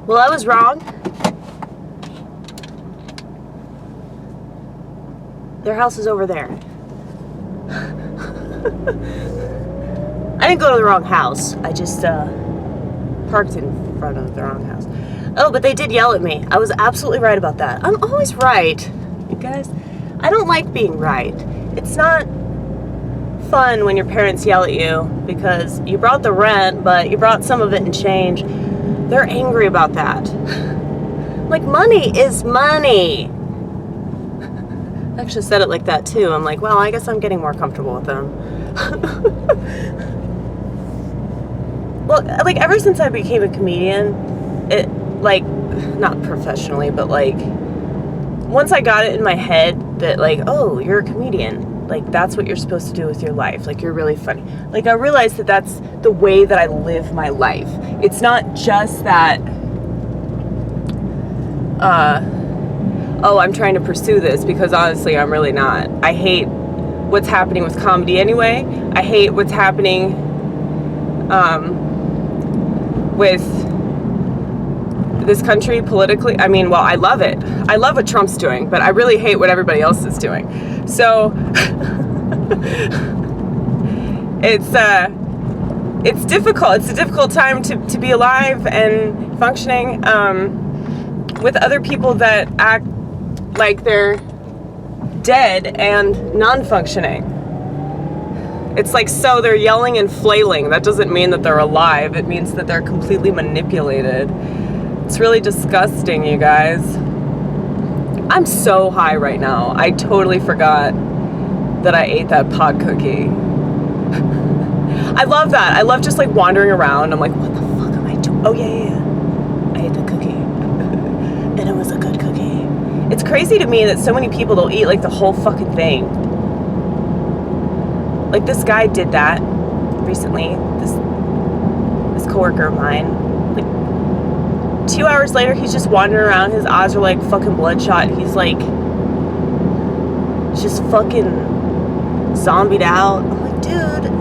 Well, I was wrong. Their house is over there. I didn't go to the wrong house. I just parked in front of the wrong house. Oh, but they did yell at me. I was absolutely right about that. I'm always right, you guys. I don't like being right. It's not fun when your parents yell at you because you brought the rent, but you brought some of it in change. They're angry about that. Like, money is money. I actually said it like that too. I'm like, well, I guess I'm getting more comfortable with them. Well, like, ever since I became a comedian, it, like, not professionally, but like, once I got it in my head that, like, oh, you're a comedian, like, that's what you're supposed to do with your life, like, you're really funny. Like, I realized that that's the way that I live my life. It's not just that, oh, I'm trying to pursue this, because honestly, I'm really not. I hate what's happening with comedy anyway. I hate what's happening with this country politically. I mean, well, I love it. I love what Trump's doing, but I really hate what everybody else is doing. So it's difficult. It's a difficult time to be alive and functioning with other people that act like they're dead and non-functioning. It's like, so they're yelling and flailing. That doesn't mean that they're alive. It means that they're completely manipulated. It's really disgusting, you guys. I'm so high right now. I totally forgot that I ate that pod cookie. I love that. I love just like wandering around. I'm like, what the fuck am I doing? Oh, yeah. I ate the cookie. And it was a good cookie. It's crazy to me that so many people don't eat like the whole fucking thing. Like, this guy did that recently. This coworker of mine. Like, 2 hours later, he's just wandering around. His eyes are like fucking bloodshot. He's like, just fucking zombied out. I'm like, dude.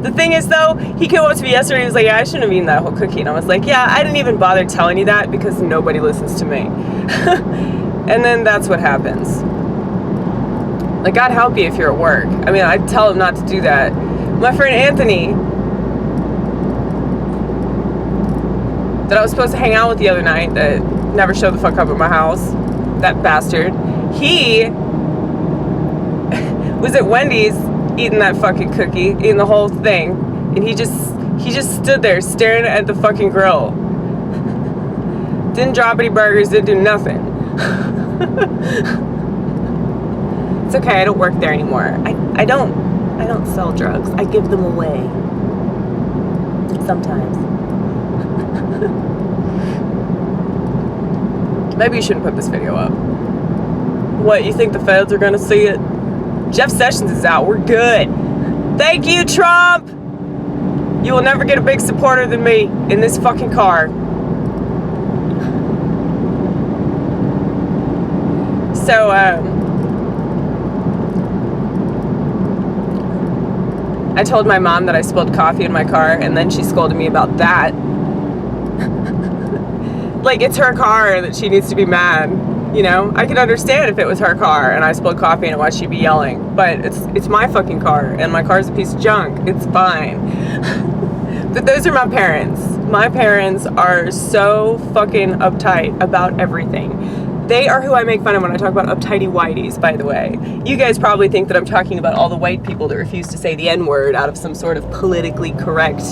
The thing is, though, he came up to me yesterday. He was like, yeah, I shouldn't have eaten that whole cookie. And I was like, yeah, I didn't even bother telling you that because nobody listens to me. And then that's what happens. Like, God help you if you're at work. I mean, I tell him not to do that. My friend Anthony, that I was supposed to hang out with the other night, that never showed the fuck up at my house, that bastard, he was at Wendy's eating that fucking cookie, eating the whole thing, and he just stood there staring at the fucking grill. Didn't drop any burgers, didn't do nothing. It's okay, I don't work there anymore. I don't sell drugs. I give them away. Sometimes. Maybe you shouldn't put this video up. What, you think the feds are gonna see it? Jeff Sessions is out. We're good. Thank you, Trump! You will never get a big supporter than me in this fucking car. So, I told my mom that I spilled coffee in my car, and then she scolded me about that. Like, it's her car that she needs to be mad, you know? I can understand if it was her car and I spilled coffee in it, why she'd be yelling. But it's my fucking car, and my car's a piece of junk. It's fine. But those are my parents. My parents are so fucking uptight about everything. They are who I make fun of when I talk about uptightee whiteys, by the way. You guys probably think that I'm talking about all the white people that refuse to say the N-word out of some sort of politically correct,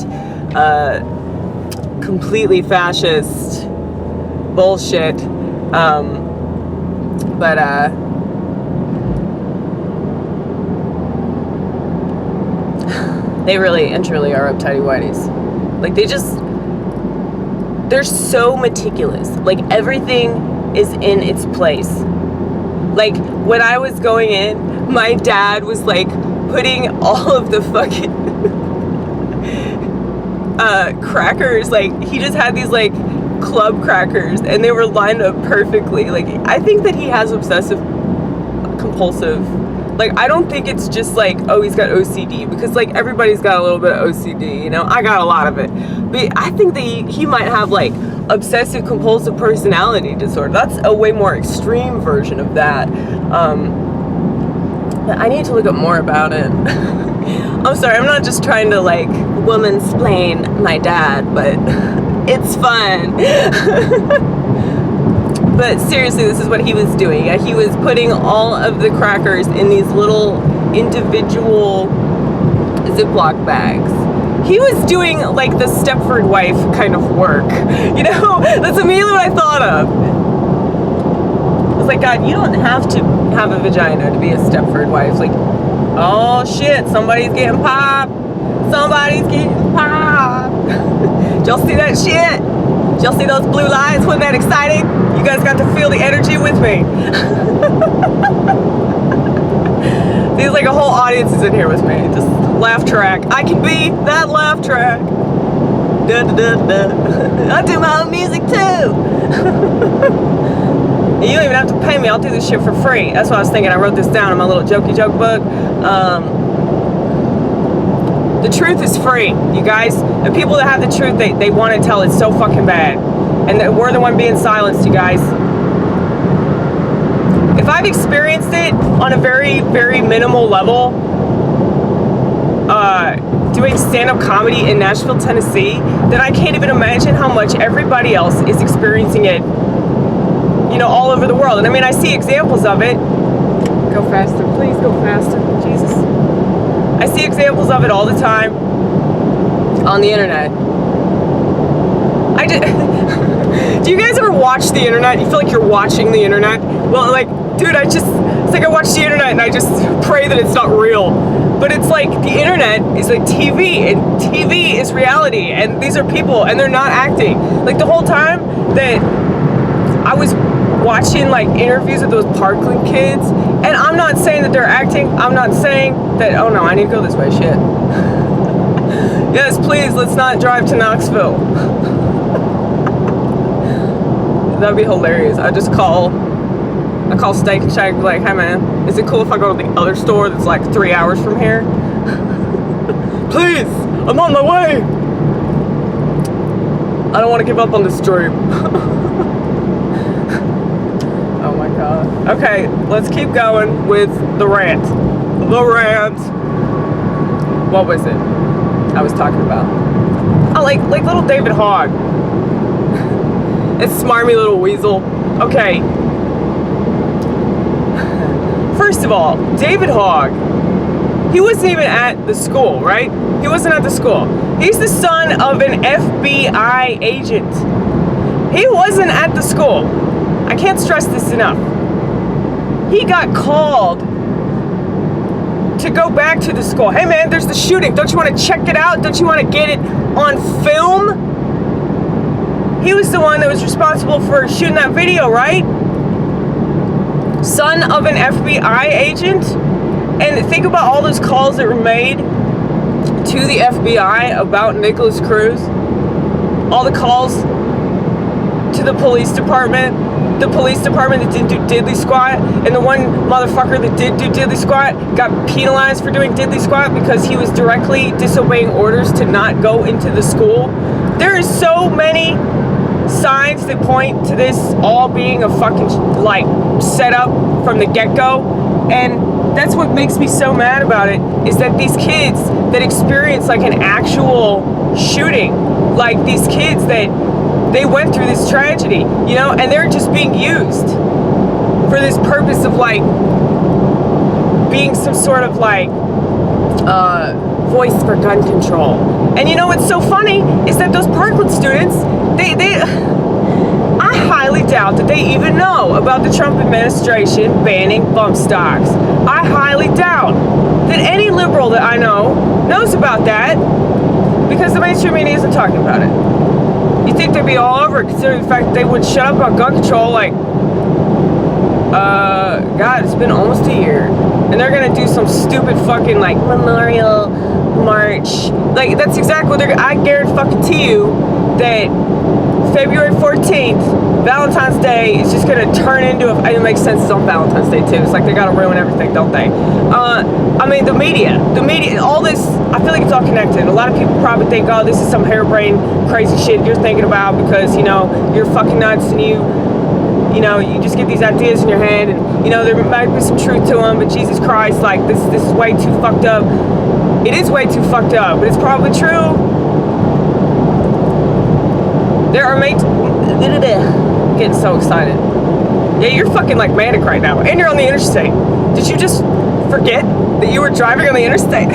completely fascist bullshit. They really and truly are uptightee whiteys. Like, they're so meticulous. Like, everything is in its place. Like, when I was going in, my dad was like putting all of the fucking crackers, like, he just had these like club crackers and they were lined up perfectly. Like, I think that he has obsessive compulsive Like, I don't think it's just like, oh, he's got OCD, because like everybody's got a little bit of OCD, you know. I got a lot of it, but I think that he might have like obsessive compulsive personality disorder. That's a way more extreme version of that. But I need to look up more about it. I'm sorry, I'm not just trying to like womansplain my dad, but it's fun. But seriously, this is what he was doing. He was putting all of the crackers in these little individual Ziploc bags. He was doing like the Stepford wife kind of work. You know, that's immediately what I thought of. I was like, God, you don't have to have a vagina to be a Stepford wife. Like, oh shit, somebody's getting popped. Somebody's getting popped. Did y'all see that shit? Did y'all see those blue lines? Wasn't that exciting? You guys got to feel the energy with me. There's like a whole audience is in here with me. Just laugh track. I can be that laugh track. Da, da, da, da. I do my own music too. You don't even have to pay me. I'll do this shit for free. That's what I was thinking. I wrote this down in my little jokey joke book. The truth is free, you guys. The people that have the truth, they want to tell it so fucking bad. And that we're the one being silenced, you guys. If I've experienced it on a very, very minimal level, doing stand-up comedy in Nashville, Tennessee, then I can't even imagine how much everybody else is experiencing it, you know, all over the world. And I mean, I see examples of it. Go faster, please go faster, Jesus. I see examples of it all the time on the internet. Do you guys ever watch the internet? You feel like you're watching the internet? Well, like, dude, it's like I watch the internet and I just pray that it's not real. But it's like the internet is like TV, and TV is reality, and these are people, and they're not acting. Like the whole time that I was watching like interviews with those Parkland kids, and I'm not saying that they're acting. I'm not saying that, oh no, I need to go this way, shit. Yes, please, let's not drive to Knoxville. That'd be hilarious. I call Steak and Shake, like, hey man, is it cool if I go to the other store that's like 3 hours from here? Please, I'm on my way. I don't want to give up on this dream. Oh my God. Okay, let's keep going with the rant. The rant. What was it I was talking about? Oh, like little David Hogg. It's smarmy little weasel. Okay. First of all, David Hogg, he wasn't even at the school, right? He wasn't at the school. He's the son of an FBI agent. He wasn't at the school. I can't stress this enough. He got called to go back to the school. Hey man, there's the shooting. Don't you want to check it out? Don't you want to get it on film? He was the one that was responsible for shooting that video, right? Son of an FBI agent. And think about all those calls that were made to the FBI about Nicholas Cruz. All the calls to the police department that didn't do diddly squat, and the one motherfucker that did do diddly squat got penalized for doing diddly squat because he was directly disobeying orders to not go into the school. There is so many signs that point to this all being a fucking like setup from the get-go, and that's what makes me so mad about it, is that these kids that experience like an actual shooting, like these kids that they went through this tragedy, you know, and they're just being used for this purpose of like being some sort of like voice for gun control. And you know what's so funny is that those Parkland students, I highly doubt that they even know about the Trump administration banning bump stocks. I highly doubt that any liberal that I know knows about that, because the mainstream media isn't talking about it. You think they'd be all over it, considering the fact that they wouldn't shut up about gun control, like, God, it's been almost a year, and they're gonna do some stupid fucking, like, memorial march. Like, that's exactly what I guarantee you that February 14th, Valentine's Day, is just gonna turn into it makes sense, it's on Valentine's Day too. It's like they gotta ruin everything, don't they? I mean, the media, all this, I feel like it's all connected. A lot of people probably think, oh, this is some harebrained, crazy shit you're thinking about because, you know, you're fucking nuts and you know, you just get these ideas in your head and, you know, there might be some truth to them, but Jesus Christ, like, this is way too fucked up. It is way too fucked up, but it's probably true. There are getting so excited. Yeah, you're fucking like manic right now, and you're on the interstate. Did you just forget that you were driving on the interstate?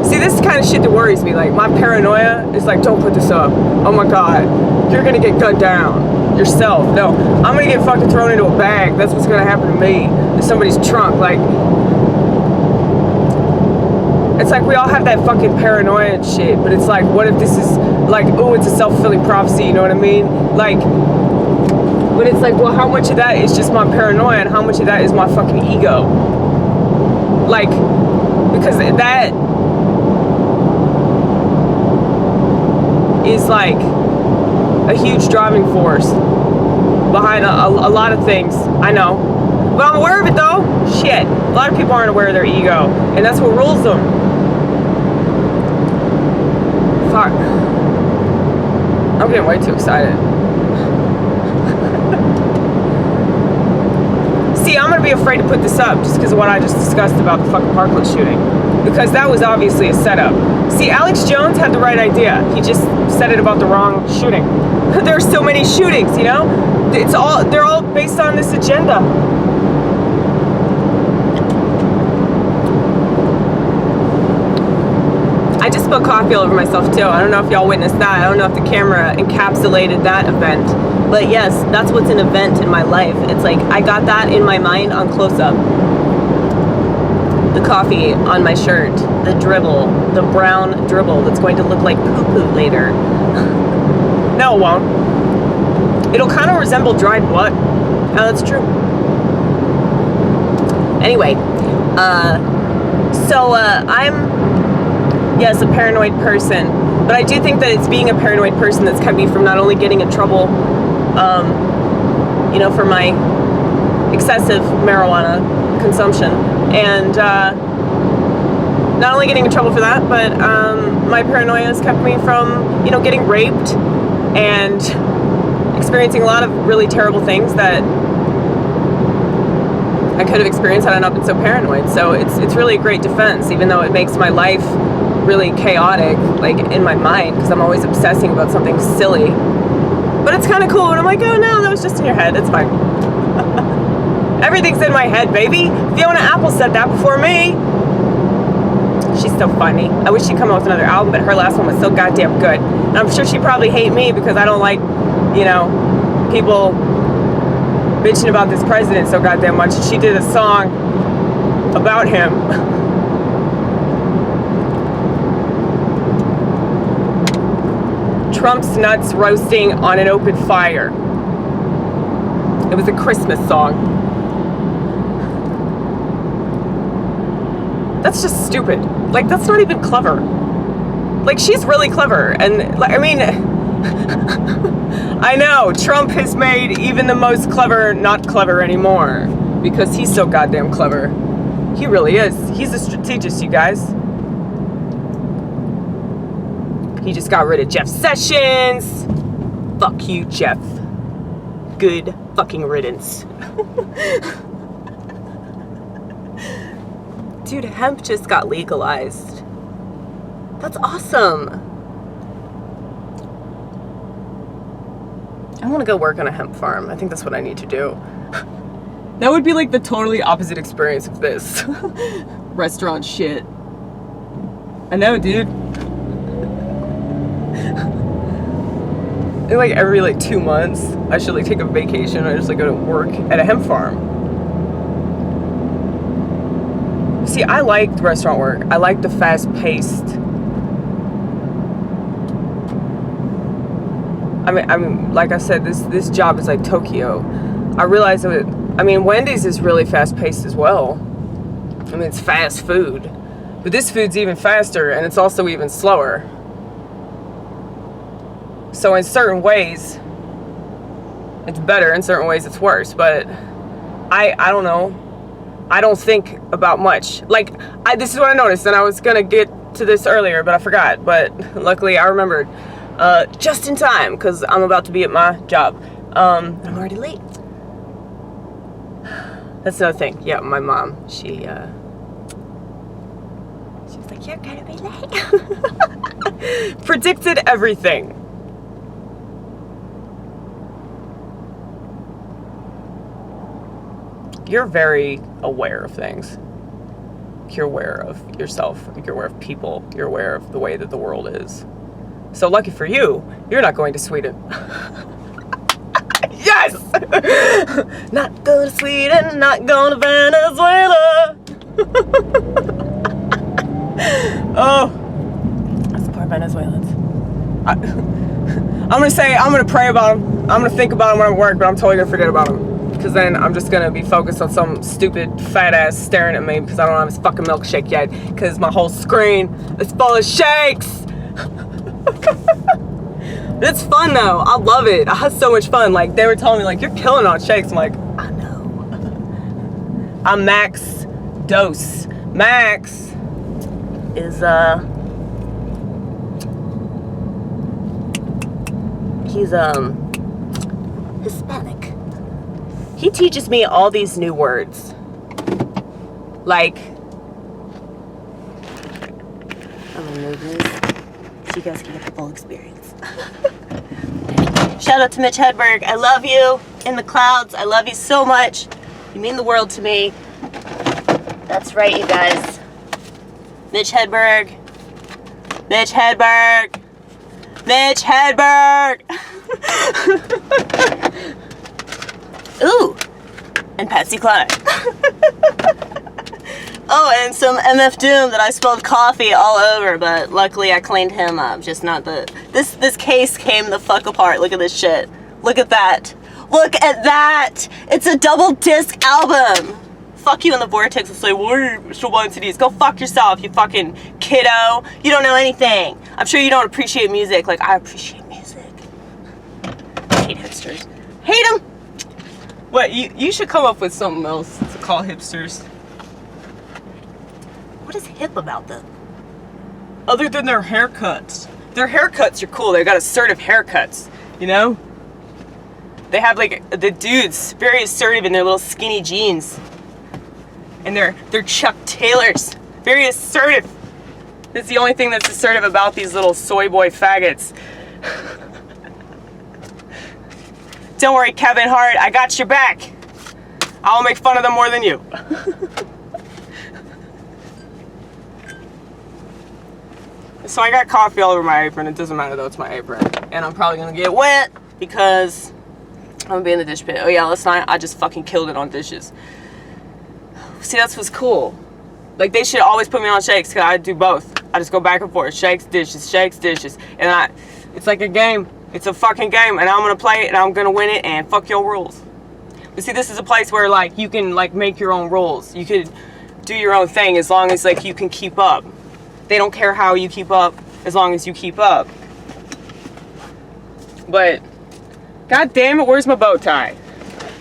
See, this is the kind of shit that worries me. Like, my paranoia is like, don't put this up. Oh my God, you're gonna get gunned down yourself. No, I'm gonna get fucking thrown into a bag. That's what's gonna happen to me in somebody's trunk. Like, it's like we all have that fucking paranoia and shit, but it's like, what if this is like, oh, it's a self-fulfilling prophecy, you know what I mean? Like, but it's like, well, how much of that is just my paranoia and how much of that is my fucking ego? Like, because that is like a huge driving force behind a lot of things. I know, but I'm aware of it though. Shit, a lot of people aren't aware of their ego, and that's what rules them. Fuck, I'm getting way too excited. See, I'm gonna be afraid to put this up just because of what I just discussed about the fucking Parkland shooting, because that was obviously a setup. See, Alex Jones had the right idea. He just said it about the wrong shooting. There are so many shootings, you know? They're all based on this agenda. I just spilled coffee all over myself too. I don't know if y'all witnessed that. I don't know if the camera encapsulated that event. But yes, that's what's an event in my life. It's like, I got that in my mind on close-up. The coffee on my shirt, the dribble, the brown dribble that's going to look like poo-poo later. No, it won't. It'll kind of resemble dried blood. Oh, that's true. Anyway, I'm, yes, a paranoid person, but I do think that it's being a paranoid person that's kept me from not only getting in trouble, you know, for my excessive marijuana consumption, and not only getting in trouble for that, but my paranoia has kept me from, you know, getting raped and experiencing a lot of really terrible things that I could have experienced had I not been so paranoid. So it's really a great defense, even though it makes my life really chaotic, like in my mind, because I'm always obsessing about something silly. But it's kind of cool, and I'm like, oh no, that was just in your head, it's fine. Everything's in my head, baby. Fiona Apple said that before me. She's so funny. I wish she'd come out with another album, but her last one was so goddamn good. And I'm sure she'd probably hate me because I don't like, you know, people bitching about this president so goddamn much. And she did a song about him. Trump's nuts roasting on an open fire. It was a Christmas song. That's just stupid. Like, that's not even clever. Like, she's really clever. And, I mean, I know, Trump has made even the most clever not clever anymore. Because he's so goddamn clever. He really is. He's a strategist, you guys. He just got rid of Jeff Sessions. Fuck you, Jeff. Good fucking riddance. Dude, hemp just got legalized. That's awesome. I want to go work on a hemp farm. I think that's what I need to do. That would be like the totally opposite experience of this. Restaurant shit. I know, dude. Like every like 2 months, I should like take a vacation and just like go to work at a hemp farm. See, I liked restaurant work. I like the fast-paced. I mean, like I said, this job is like Tokyo. I realize that. I mean, Wendy's is really fast-paced as well. I mean, it's fast food, but this food's even faster, and it's also even slower. So in certain ways, it's better. In certain ways, it's worse. But I don't know. I don't think about much. Like, this is what I noticed, and I was gonna get to this earlier, but I forgot. But luckily, I remembered just in time, because I'm about to be at my job. I'm already late. That's another thing. Yeah, my mom, she was like, "You're gonna be late." Predicted everything. You're very aware of things. You're aware of yourself. You're aware of people. You're aware of the way that the world is. So lucky for you, you're not going to Sweden. Yes! Not going to Sweden, not going to Venezuela. Oh, I support Venezuelans. I'm going to pray about them. I'm going to think about them when I'm at work, but I'm totally going to forget about them. Because then I'm just going to be focused on some stupid fat ass staring at me because I don't have his fucking milkshake yet. Because my whole screen is full of shakes. It's fun though. I love it. I had so much fun. Like, they were telling me, like, you're killing on shakes. I'm like, I know. I'm Max Dose. Max is, he's, Hispanic. He teaches me all these new words. Like, I'm gonna move this so you guys can get the full experience. Shout out to Mitch Hedberg. I love you in the clouds. I love you so much. You mean the world to me. That's right, you guys. Mitch Hedberg. Mitch Hedberg. Mitch Hedberg. Ooh, and Patsy Cline. Oh, and some MF Doom that I spilled coffee all over, but luckily I cleaned him up. Just not the... This case came the fuck apart. Look at this shit. Look at that. Look at that. It's a double disc album. Fuck you in the Vortex will say, what are you still buying CDs? Go fuck yourself, you fucking kiddo. You don't know anything. I'm sure you don't appreciate music like I appreciate music. I hate hipsters. Hate them. What, you should come up with something else to call hipsters. What is hip about them? Other than their haircuts. Their haircuts are cool. They got assertive haircuts, you know? They have, like, the dudes, very assertive in their little skinny jeans. And they're Chuck Taylors. Very assertive. That's the only thing that's assertive about these little soy boy faggots. Don't worry, Kevin Hart, I got your back. I'll make fun of them more than you. So I got coffee all over my apron. It doesn't matter though, it's my apron. And I'm probably gonna get wet because I'm gonna be in the dish pit. Oh yeah, last night I just fucking killed it on dishes. See, that's what's cool. Like, they should always put me on shakes because I do both. I just go back and forth. Shakes, dishes, and it's like a game. It's a fucking game, and I'm gonna play it, and I'm gonna win it, and fuck your rules. But see, this is a place where, like, you can, like, make your own rules. You could do your own thing as long as, like, you can keep up. They don't care how you keep up as long as you keep up. But, god damn it, where's my bow tie?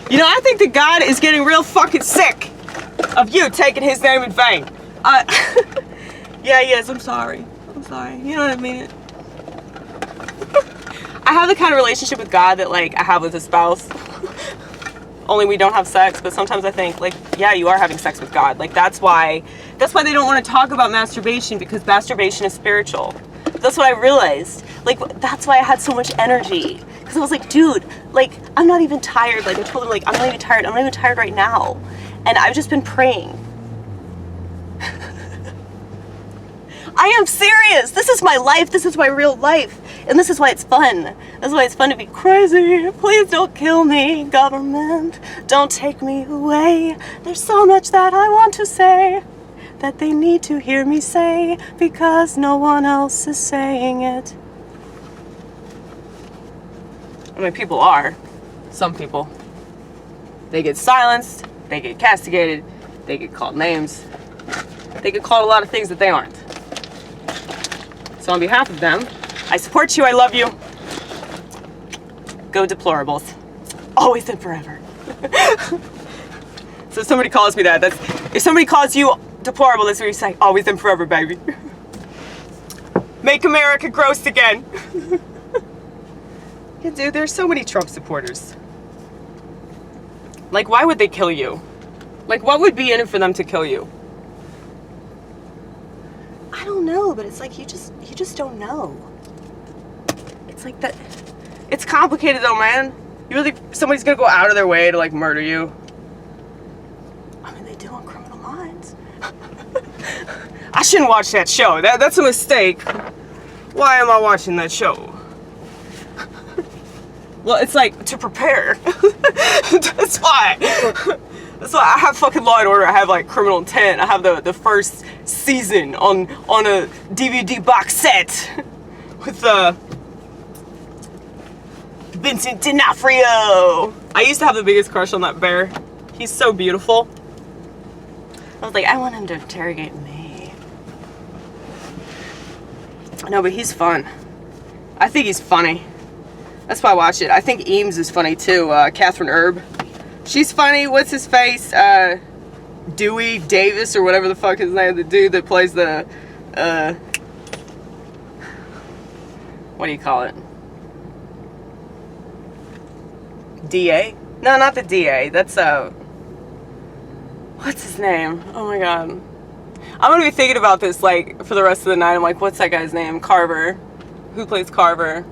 You know, I think that God is getting real fucking sick of you taking his name in vain. Yeah, yes, I'm sorry. I'm sorry. You know what I mean? I have the kind of relationship with God that, like, I have with a spouse. Only we don't have sex, but sometimes I think, like, yeah, you are having sex with God. Like, that's why they don't want to talk about masturbation, because masturbation is spiritual. That's what I realized. Like, that's why I had so much energy. Because I was like, dude, like, I'm not even tired. Like, I told him, like, I'm not even tired. I'm not even tired right now. And I've just been praying. I am serious. This is my life. This is my real life. And this is why it's fun. This is why it's fun to be crazy. Please don't kill me, government. Don't take me away. There's so much that I want to say that they need to hear me say because no one else is saying it. I mean, people are. Some people. They get silenced. They get castigated. They get called names. They get called a lot of things that they aren't. So on behalf of them, I support you, I love you, Go deplorables. Always and forever. So if somebody calls me that, if somebody calls you deplorable, that's what you say. Always and forever, baby. Make America gross again. Yeah, dude, there's so many Trump supporters. Like, why would they kill you? Like, what would be in it for them to kill you? I don't know, but it's like you just don't know. It's like that. It's complicated though, man. You really, somebody's gonna go out of their way to like murder you? I mean, they do on Criminal Minds. I shouldn't watch that show. That's a mistake. Why am I watching that show? Well, it's like to prepare. That's why. That's why I have fucking Law and Order. I have like Criminal Intent. I have the first season on a DVD box set with Vincent D'Onofrio. I used to have the biggest crush on that bear. He's so beautiful. I was like, I want him to interrogate me. No, but he's fun. I think he's funny. That's why I watch it. I think Eames is funny too. Catherine Erb. She's funny. What's his face? Dewey Davis or whatever the fuck his name. The dude that plays the what do you call it? DA? No, not the DA. That's what's his name? Oh my god. I'm gonna be thinking about this like for the rest of the night. I'm like, what's that guy's name? Carver. Who plays Carver?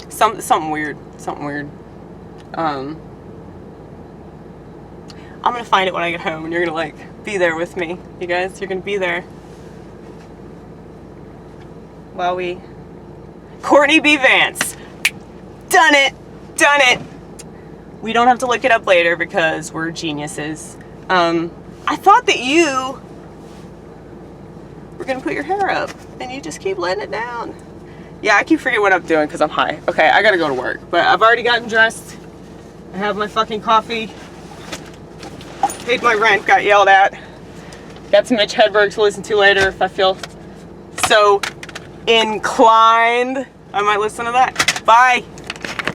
Something weird. Something weird. I'm gonna find it when I get home and you're gonna like be there with me. You guys, you're gonna be there. While we Courtney B. Vance. Done it. Done it. We don't have to look it up later because we're geniuses. I thought that you were gonna put your hair up and you just keep letting it down. Yeah, I keep forgetting what I'm doing because I'm high. Okay, I gotta go to work. But I've already gotten dressed. I have my fucking coffee. Paid my rent, got yelled at. Got some Mitch Hedberg to listen to later if I feel so inclined. I might listen to that. Bye.